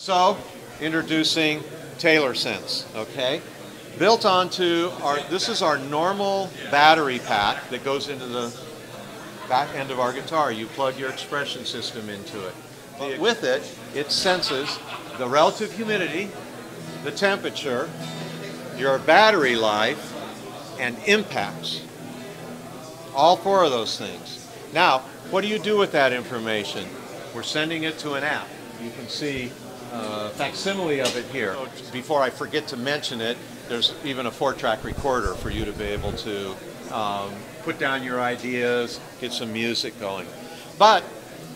So, introducing TaylorSense, okay? Built onto this is our normal battery pack that goes into the back end of our guitar. You plug your expression system into it. But with it, it senses the relative humidity, the temperature, your battery life, and impacts. All four of those things. Now, what do you do with that information? We're sending it to an app. You can see a facsimile of it here. Before I forget to mention it, there's even a 4-track recorder for you to be able to put down your ideas, get some music going. But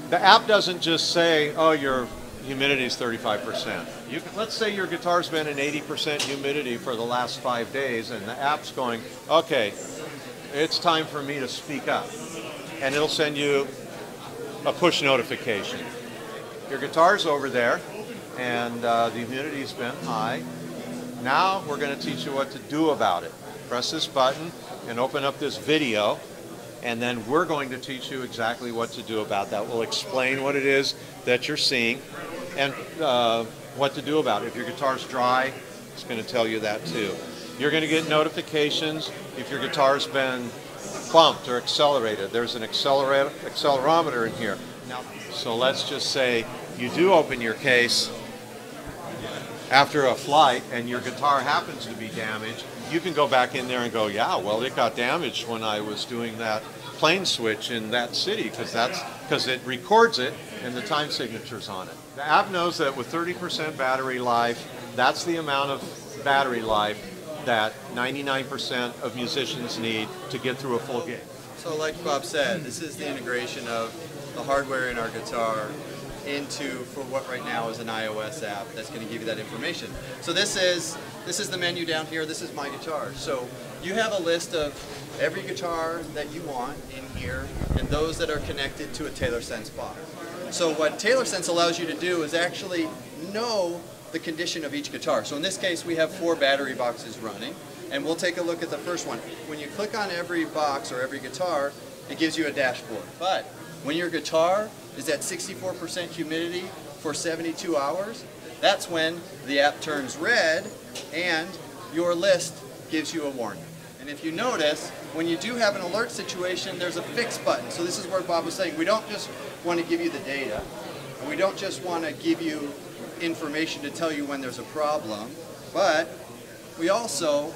the app doesn't just say, oh, your humidity is 35%. Let's say your guitar's been in 80% humidity for the last 5 days, and the app's going, okay, it's time for me to speak up. And it'll send you a push notification. Your guitar's over there, and the humidity's been high. Now we're going to teach you what to do about it. Press this button and open up this video, and then we're going to teach you exactly what to do about that. We'll explain what it is that you're seeing and what to do about it. If your guitar's dry, it's going to tell you that too. You're going to get notifications if your guitar's been bumped or accelerated. There's an accelerometer in here. Now, so let's just say you do open your case after a flight and your guitar happens to be damaged. You can go back in there and go, yeah, well, it got damaged when I was doing that plane switch in that city, because it records it and the time signature's on it. The app knows that with 30% battery life, that's the amount of battery life that 99% of musicians need to get through a full gig. So like Bob said, this is the integration of the hardware in our guitar into, for what right now is an iOS app that's going to give you that information. So this is the menu down here. This is my guitar. So you have a list of every guitar that you want in here and those that are connected to a TaylorSense box. So what TaylorSense allows you to do is actually know the condition of each guitar. So in this case we have 4 battery boxes running, and we'll take a look at the first one. When you click on every box or every guitar, it gives you a dashboard. But when your guitar is at 64% humidity for 72 hours, that's when the app turns red and your list gives you a warning. And if you notice, when you do have an alert situation, there's a fix button. So this is where Bob was saying, we don't just want to give you the data, and we don't just want to give you information to tell you when there's a problem, but we also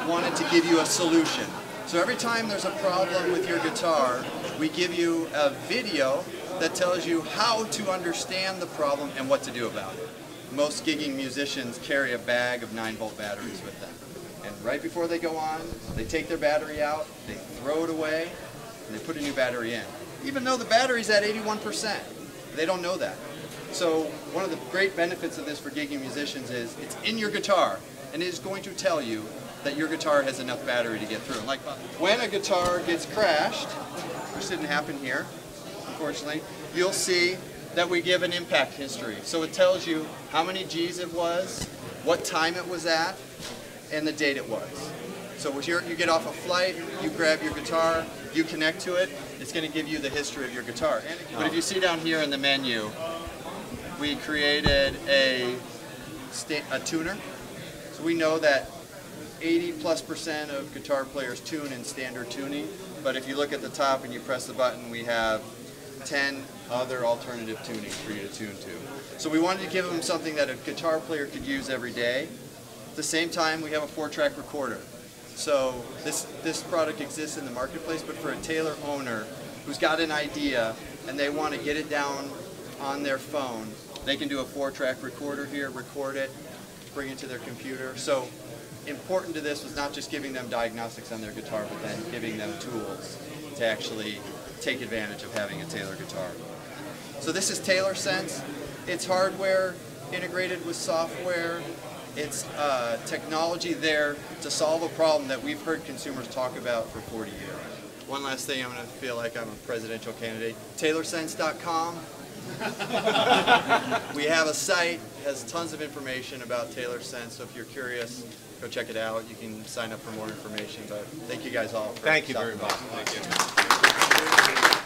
wanted to give you a solution. So every time there's a problem with your guitar, we give you a video that tells you how to understand the problem and what to do about it. Most gigging musicians carry a bag of 9-volt batteries with them. And right before they go on, they take their battery out, they throw it away, and they put a new battery in. Even though the battery's at 81%, they don't know that. So one of the great benefits of this for gigging musicians is it's in your guitar, and it is going to tell you that your guitar has enough battery to get through. Like when a guitar gets crashed, which didn't happen here, unfortunately, you'll see that we give an impact history. So it tells you how many G's it was, what time it was at, and the date it was. So here you get off a flight, you grab your guitar, you connect to it, it's going to give you the history of your guitar. But if you see down here in the menu, we created a tuner. So we know that 80+% of guitar players tune in standard tuning, but if you look at the top and you press the button, we have 10 other alternative tunings for you to tune to. So we wanted to give them something that a guitar player could use every day. At the same time, we have a 4-track recorder. So this product exists in the marketplace, but for a Taylor owner who's got an idea and they want to get it down on their phone, they can do a 4-track recorder here, record it, bring it to their computer. So important to this was not just giving them diagnostics on their guitar, but then giving them tools to actually take advantage of having a Taylor guitar. So this is TaylorSense. It's hardware integrated with software. It's technology there to solve a problem that we've heard consumers talk about for 40 years. One last thing, I'm going to feel like I'm a presidential candidate. TaylorSense.com. We have a site that has tons of information about TaylorSense, so if you're curious, go check it out. You can sign up for more information, but thank you guys all for Thank you very much. Thank you.